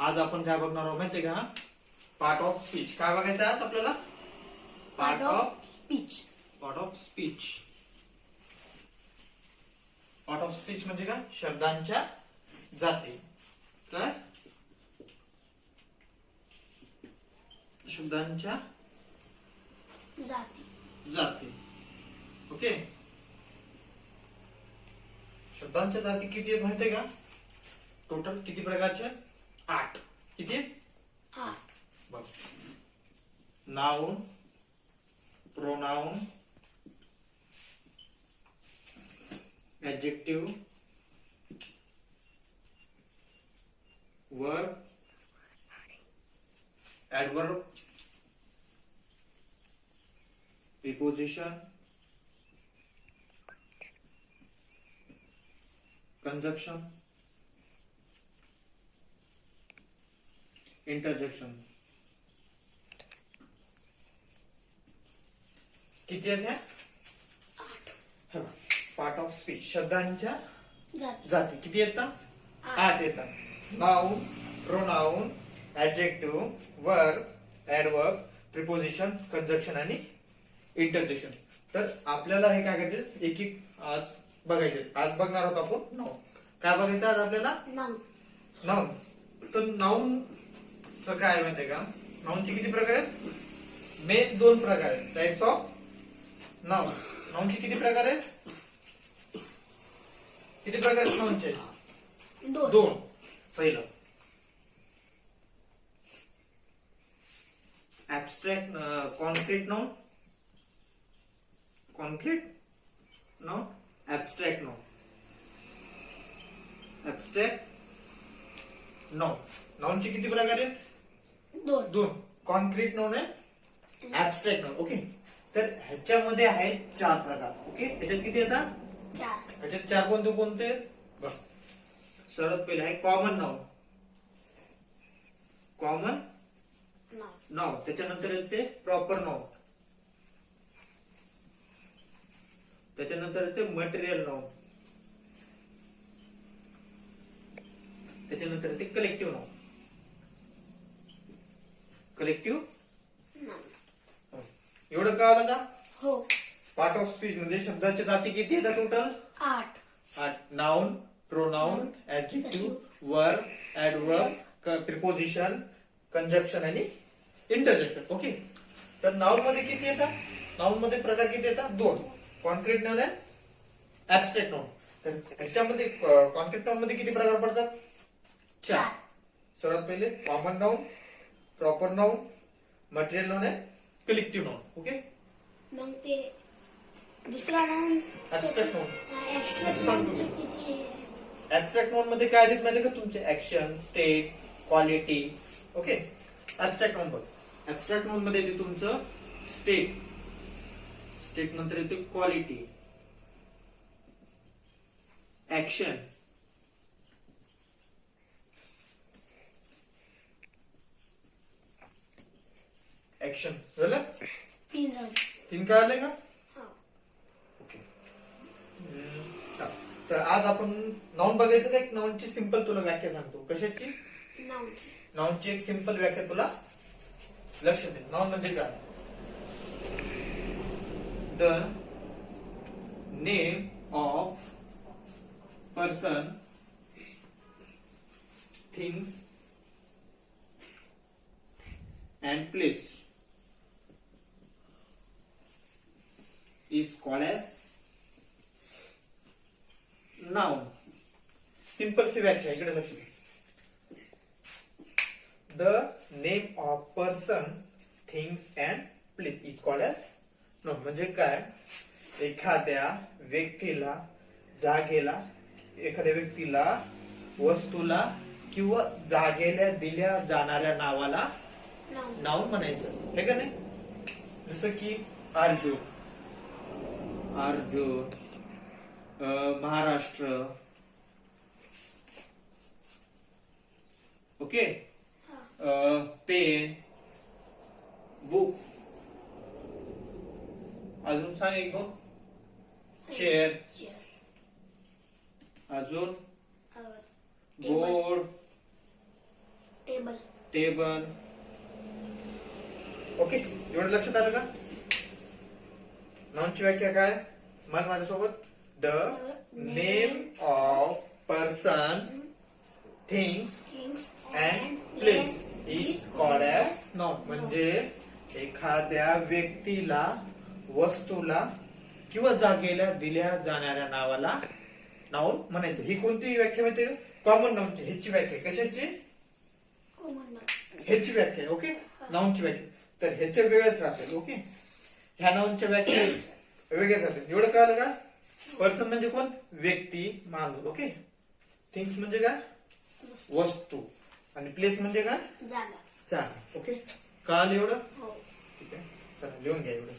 आज आपण काय बघणार आहोत माहितीये का? Part of speech. काय बघायचं आज आपल्याला? Part of speech. Part of speech. Part of speech म्हणजे काय? शब्दांच्या जाती. काय? शब्दांच्या जाती. ओके. शब्दांच्या जाती किती आहेत माहितीये का? टोटल किती प्रकारचे? 8. किती? 8. बघ. Noun, pronoun, adjective, verb, adverb, preposition, conjunction, interjection. किती आहेत ह्या? 8. Part of speech. शब्दांच्या जाती. जाती किती येतात? 8 येतात. Noun, pronoun, adjective, verb, adverb, preposition, conjunction आणि इंटरजेक्शन. तर आपल्याला हे काय करायचे? एक एक आज बघायचे. आज बघणार आहोत आपण नाउन. काय बघायचं आज आपल्याला? नाउन. तर नाउन काय माहितीये का? नाउनचे किती प्रकार आहेत? मेन 2 प्रकार आहेत. Types of noun. नाउनचे किती प्रकार आहेत? किती प्रकार आहेत नाउनचे? 2. पहिलं abstract, concrete noun. Concrete noun, abstract noun. Abstract noun. नाउनचे किती प्रकार आहेत? 2. कॉन्क्रीट नाउन आहे, ऍब्स्ट्रॅक्ट नाउन. ओके. तर ह्याच्यामध्ये आहेत 4 प्रकार. ओके. ह्याच्यात किती येतात? 4. ह्याच्यात 4 कोणते कोणते? बघ. सर्वात पहिले आहे कॉमन नाउन. Common noun. त्याच्यानंतर येते प्रॉपर नाउन. त्याच्यानंतर येते मटेरियल नाउन. त्याच्यानंतर येते कलेक्टिव्ह नाउन. कलेक्टिव्ह. एवढं कळालं का? हो. पार्ट ऑफ स्पीच म्हणजे शब्दाच्या जाती किती येतात total? 8. Noun, pronoun, adjective, verb, adverb, preposition, conjunction आणि इंटरजेक्शन. ओके. तर नाउन मध्ये किती येतात? नाउन मध्ये प्रकार किती येतात? 2. कॉन्क्रीट नाउन आणि ऍब्स्ट्रॅक्ट नाउन. तर ह्याच्यामध्ये कॉन्क्रीट नाउन मध्ये किती प्रकार पडतात? 4. सर्वात पहिले common noun, proper noun, material noun आणि कलेक्टिव्ह नाउन. ओके. मग ते दुसरा नाउन ऍब्स्ट्रॅक्ट नाउन. ऍब्स्ट्रॅक्ट नाउनचे किती? ऍब्स्ट्रॅक्ट नाउन मध्ये काय आहेत माहिती का? तुमचे action, state, quality. Okay. Abstract noun बघ. ऍब्स्ट्रॅक्ट नाउन मध्ये येते तुमचं स्टेट. स्टेट नंतर येते क्वालिटी, ऍक्शन, ऍक्शन. झालं? 3 झाले. 3 काय आले का? हो. ओके. तर आज आपण नाउन बघायचं का? एक नाउनची सिंपल तुला व्याख्या सांगतो. कशाची? नाउनची. नाउनची एक सिंपल व्याख्या तुला लक्ष दे. नाउन म्हणजे काय? The name of person, things and place is called as noun. Simple सी व्याख्या इकडे लक्ष दे. The name of person, things and place is called as noun. म्हणजे काय? एखाद्या व्यक्तीला, जागेला, एखाद्या व्यक्तीला, वस्तूला किंवा जागेला दिल्या जाणाऱ्या नावाला नाउन म्हणायचं. हे का नाही? जसं की Arjun, Maharashtra. Okay. Pen, book. अजून सांग एक दोन. चेअर. अजून बोर्ड, टेबल. ओके, एवढं लक्षात आलं का? नाउनची व्याख्या काय? म्हण माझ्यासोबत. The name of person, things things and place is called as noun. म्हणजे एखाद्या व्यक्तीला, वस्तूला किंवा जागेला दिल्या जाणाऱ्या नावाला नाउन म्हणायचं. ही कोणती व्याख्या माहिती? कॉमन नाउनची. ह्याची व्याख्या कशाची? Common noun. ह्याची व्याख्या. ओके, नाउनची व्याख्या. तर ह्याच्या वेगळ्याच राहतील. ओके, ह्या नाउनच्या व्याख्या वेगळ्याच राहतील. एवढं कळलं का? पर्सन म्हणजे कोण? व्यक्ती, माणूस. ओके, थिंग्स म्हणजे काय? वस्तू. आणि प्लेस म्हणजे काय? जागा. जागा. ओके, कळलं एवढं? हो. ठीक आहे, चला लिहून घ्या एवढं.